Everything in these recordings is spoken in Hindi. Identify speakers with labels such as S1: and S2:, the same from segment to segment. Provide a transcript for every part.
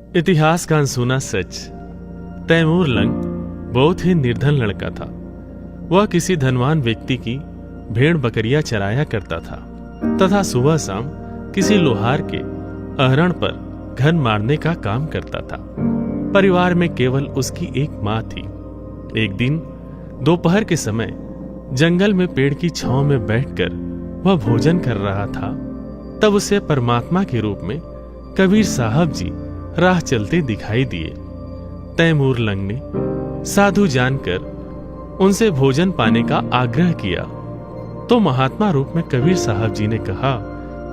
S1: इतिहास का अनसुना सच। तैमूर लंग बहुत ही निर्धन लड़का था। वह किसी धनवान व्यक्ति की भेड़ बकरियां चराया करता था तथा सुबह शाम किसी लोहार के अहरण पर घन मारने का काम करता था। परिवार में केवल उसकी एक माँ थी। एक दिन दोपहर के समय जंगल में पेड़ की छांव में बैठकर वह भोजन कर रहा था। तब उसे परमात्मा के रूप में कबीर साहब जी राह चलते दिखाई दिए। तैमूर लंग ने साधु जानकर उनसे भोजन पाने का आग्रह किया तो महात्मा रूप में कबीर साहब जी ने कहा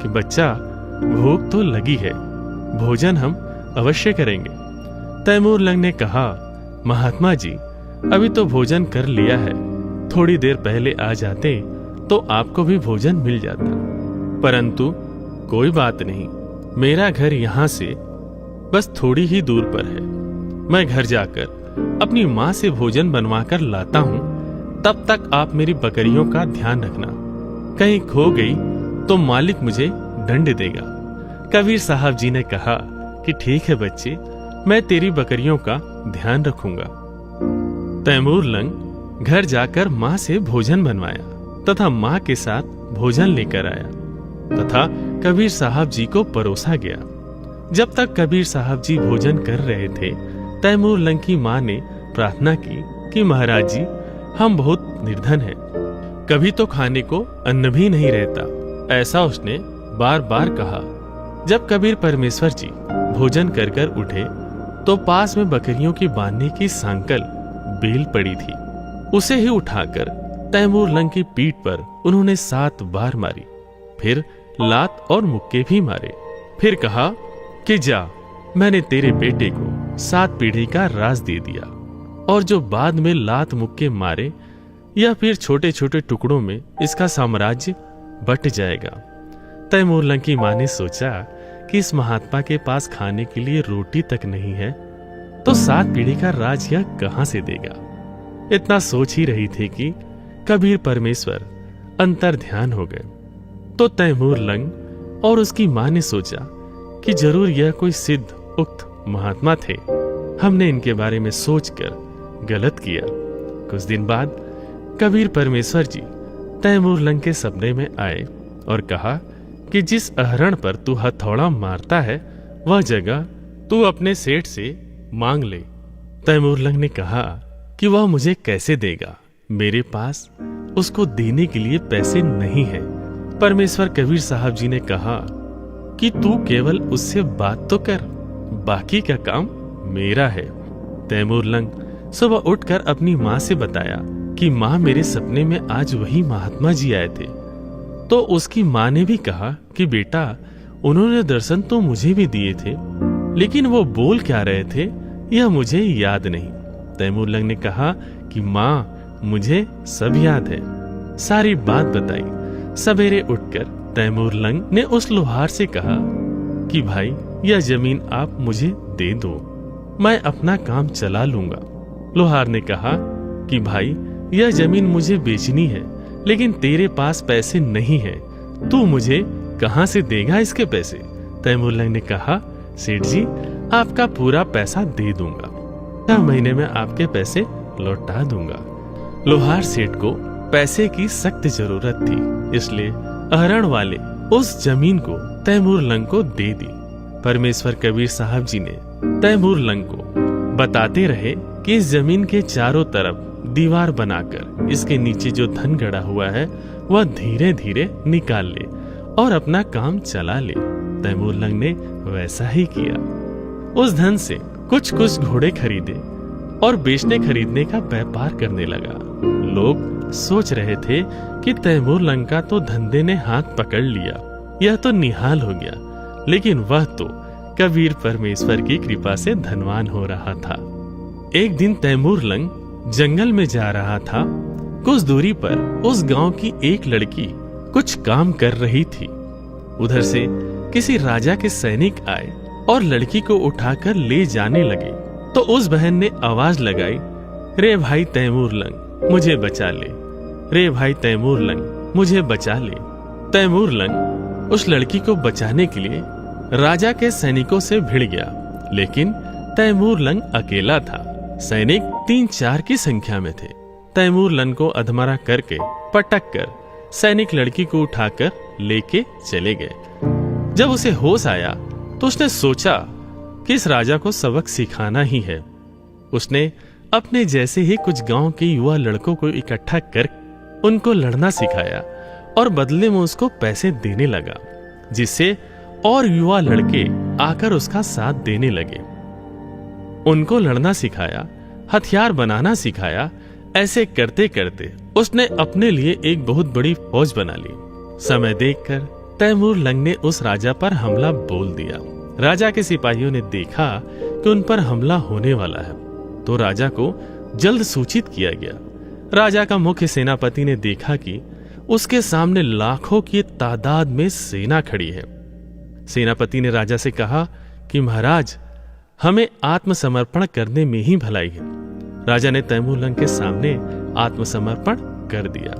S1: कि बच्चा, भूख तो लगी है, भोजन हम अवश्य करेंगे। तैमूर लंग ने कहा, महात्मा जी, अभी तो भोजन कर लिया है, थोड़ी देर पहले आ जाते तो आपको भी भोजन मिल जाता। परंतु कोई बात नहीं, मेरा घर यहाँ से बस थोड़ी ही दूर पर है। मैं घर जाकर अपनी माँ से भोजन बनवाकर लाता हूँ, तब तक आप मेरी बकरियों का ध्यान रखना। कहीं खो गई तो मालिक मुझे दंड देगा। कबीर साहब जी ने कहा कि ठीक है बच्चे, मैं तेरी बकरियों का ध्यान रखूंगा। तैमूर लंग घर जाकर माँ से भोजन बनवाया तथा माँ के साथ भोजन लेकर आया तथा कबीर साहब जी को परोसा गया। जब तक कबीर साहब जी भोजन कर रहे थे, तैमूर लंग की माँ ने प्रार्थना की कि महाराज जी, हम बहुत निर्धन हैं, कभी तो खाने को अन्न भी नहीं रहता। ऐसा उसने बार बार कहा। जब कबीर परमेश्वर जी भोजन कर कर उठे तो पास में बकरियों की बांधने की सांकल बेल पड़ी थी। उसे ही उठाकर तैमूर लंग की पीठ पर उन्होंने 7 बार मारी, फिर लात और मुक्के भी मारे। फिर कहा कि जा, मैंने तेरे बेटे को 7 पीढ़ी का राज दे दिया, और जो बाद में लात मुक्के मारे या फिर छोटे छोटे टुकड़ों में इसका साम्राज्य बट जाएगा। तैमूर लंग की माँ ने सोचा कि इस महात्मा के पास खाने के लिए रोटी तक नहीं है, तो 7 पीढ़ी का राज यह कहां से देगा। इतना सोच ही रही थी कि कबीर परमेश्वर अंतर ध्यान हो गए। तो तैमूर लंग और उसकी माँ ने सोचा कि जरूर यह कोई सिद्ध उक्त महात्मा थे, हमने इनके बारे में सोचकर गलत किया। कुछ दिन बाद कबीर परमेश्वर जी तैमूर लंग के सपने में आए और कहा कि जिस अहरण पर तू हथौड़ा मारता है, वह जगह तू अपने सेठ से मांग ले। तैमूर लंग ने कहा कि वह मुझे कैसे देगा, मेरे पास उसको देने के लिए पैसे नहीं है। परमेश्वर कबीर साहब जी ने कहा कि तू केवल उससे बात तो कर, बाकी का काम मेरा है। तैमूर लंग सुबह उठकर अपनी माँ से बताया कि माँ, मेरे सपने में आज वही महात्मा जी आए थे। तो उसकी माँ ने भी कहा कि बेटा, उन्होंने दर्शन तो मुझे भी दिए थे, लेकिन वो बोल क्या रहे थे यह मुझे याद नहीं। तैमूर लंग ने कहा कि माँ, मुझे सब याद है। सारी बात बताई। सवेरे उठकर तैमूर लंग ने उस लोहार से कहा कि भाई, यह जमीन आप मुझे दे दो, मैं अपना काम चला लूंगा। लोहार ने कहा कि भाई, यह जमीन मुझे बेचनी है, लेकिन तेरे पास पैसे नहीं है, तू मुझे कहां से देगा इसके पैसे। तैमूर लंग ने कहा, सेठ जी, आपका पूरा पैसा दे दूंगा, 6 महीने में आपके पैसे लौटा दूंगा। लोहार सेठ को पैसे की सख्त जरूरत थी, इसलिए अहरण वाले उस जमीन को तैमूर लंग को दे दी। परमेश्वर कबीर साहब जी ने तैमूर लंग को बताते रहे कि इस जमीन के चारों तरफ दीवार बनाकर इसके नीचे जो धन गड़ा हुआ है वह धीरे धीरे निकाल ले और अपना काम चला ले। तैमूर लंग ने वैसा ही किया। उस धन से कुछ कुछ घोड़े खरीदे और बेचने खरीदने का व्यापार करने लगा। लोग सोच रहे थे कि तैमूर लंग का तो धंधे ने हाथ पकड़ लिया, यह तो निहाल हो गया, लेकिन वह तो कबीर परमेश्वर की कृपा से धनवान हो रहा था। एक दिन तैमूर लंग जंगल में जा रहा था। कुछ दूरी पर उस गांव की एक लड़की कुछ काम कर रही थी। उधर से किसी राजा के सैनिक आए और लड़की को उठाकर ले जाने लगे। तो उस बहन ने आवाज लगाई, रे भाई तैमूर लंग, मुझे बचा ले, रे भाई तैमूर लंग, मुझे बचा ले। तैमूर लंग उस लड़की को बचाने के लिए राजा के सैनिकों से भिड़ गया लेकिन तैमूर लंग अकेला था। सैनिक 3-4 की संख्या में थे। तैमूर लंग को अधमरा करके पटक कर सैनिक लड़की को उठाकर लेके चले गए। जब उसे होश आया तो उसने सोचा कि इस राजा को सबक सिखाना ही है। उसने अपने जैसे ही कुछ गांव के युवा लड़कों को इकट्ठा कर उनको लड़ना सिखाया और बदले में उसको पैसे देने लगा, जिससे और युवा लड़के आकर उसका साथ देने लगे। उनको लड़ना सिखाया, हथियार बनाना सिखाया। ऐसे करते करते उसने अपने लिए एक बहुत बड़ी फौज बना ली। समय देखकर तैमूर लंग ने उस राजा पर हमला बोल दिया। राजा के सिपाहियों ने देखा कि उन पर हमला होने वाला है, तो राजा को जल्द सूचित किया गया। राजा का मुख्य सेनापति ने देखा कि उसके सामने लाखों की तादाद में सेना खड़ी है। सेनापति ने राजा से कहा कि महाराज, हमें आत्मसमर्पण करने में ही भलाई है। राजा ने तैमूर लंग के सामने आत्मसमर्पण कर दिया।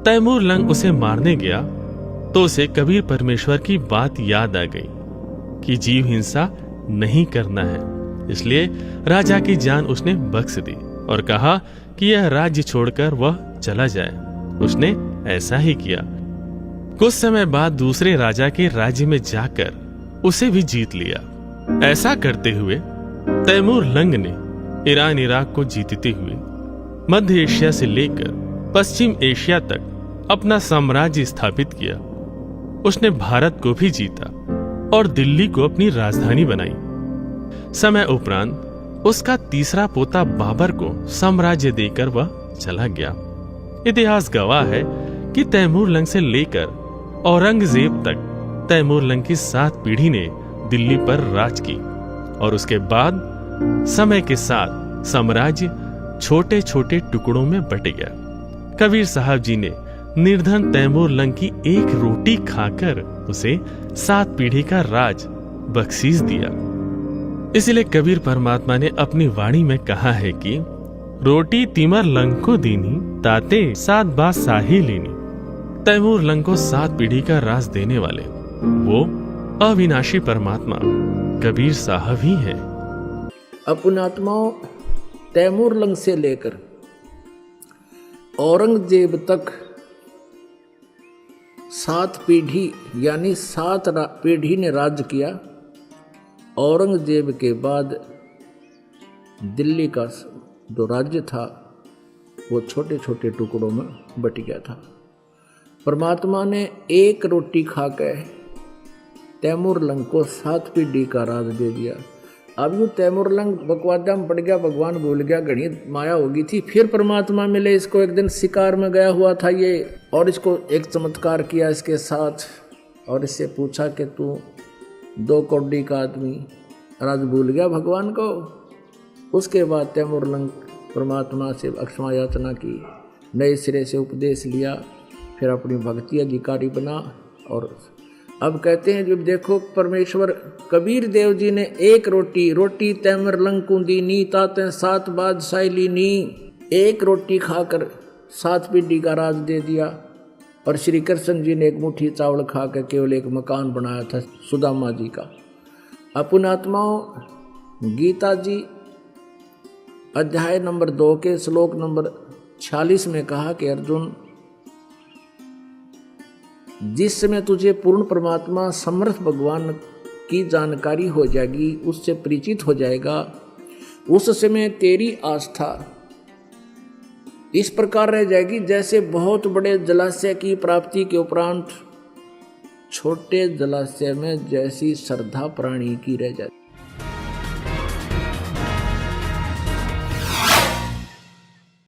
S1: तैमूर लंग उसे मारने गया तो उसे कबीर परमेश्वर की बात याद आ गई कि जीव हिंसा नहीं करना है। इसलिए राजा की जान उसने बख्श दी और कहा कि यह राज्य छोड़कर वह चला जाए। उसने ऐसा ही किया। कुछ समय बाद दूसरे राजा के राज्य में जाकर उसे भी जीत लिया। ऐसा करते हुए तैमूर लंग ने ईरान इराक को जीतते हुए मध्य एशिया से लेकर पश्चिम एशिया तक अपना साम्राज्य स्थापित किया। उसने भारत को भी जीता और दिल्ली को अपनी राजधानी बनाई। समय उपरांत उसका तीसरा पोता बाबर को साम्राज्य देकर वह चला गया। इतिहास गवाह है कि तैमूर लंग से लेकर औरंगजेब तक तैमूर लंग की 7 पीढ़ी ने दिल्ली पर राज की और उसके बाद समय के साथ साम्राज्य छोटे छोटे टुकड़ों में बट गया। कबीर साहब जी ने निर्धन तैमूर लंग की एक रोटी खाकर उसे 7 पीढ़ी का राज बख्शीश दिया। इसलिए कबीर परमात्मा ने अपनी वाणी में कहा है कि रोटी तिमर लंग को दीनी, ताते 7 बात साही लीनी। तैमूर लंग को 7 पीढ़ी का राज देने वाले वो अविनाशी परमात्मा कबीर साहब ही है।
S2: अपनात्माओं, तैमूर लंग से लेकर औरंगजेब तक 7 पीढ़ी यानी 7 पीढ़ी ने राज्य किया। औरंगजेब के बाद दिल्ली का जो राज्य था वो छोटे छोटे टुकड़ों में बट गया था। परमात्मा ने एक रोटी खाकर तैमूर लंग को 7 पीढ़ी का राज दे दिया। अब यूँ तैमूर लंग बकवादा में पड़ गया, भगवान भूल गया, घड़ी माया होगी थी। फिर परमात्मा मिले इसको। एक दिन शिकार में गया हुआ था ये, और इसको एक चमत्कार किया इसके साथ और इससे पूछा कि तू 2 कौड़ी का आदमी, राज भूल गया भगवान को। उसके बाद तैमूर लंग परमात्मा से अक्षमा याचना की, नए सिरे से उपदेश लिया, फिर अपनी भक्ति अधिकारी बना। और अब कहते हैं जब देखो परमेश्वर कबीर देव जी ने एक रोटी तैमूर लंग को दीनी, ताते 7 बादशाही लीनी। एक रोटी खाकर 7 पीढ़ी का राज दे दिया। और श्री कृष्ण जी ने एक मुट्ठी चावल खाकर केवल एक मकान बनाया था सुदामा जी का। अपन आत्माओं, गीता जी अध्याय नंबर 2 के श्लोक नंबर 46 में कहा कि अर्जुन, जिस समय तुझे पूर्ण परमात्मा समर्थ भगवान की जानकारी हो जाएगी, उससे परिचित हो जाएगा, उस समय तेरी आस्था इस प्रकार रह जाएगी जैसे बहुत बड़े जलाशय की प्राप्ति के उपरांत छोटे जलाशय में जैसी श्रद्धा प्राणी की रह जाती।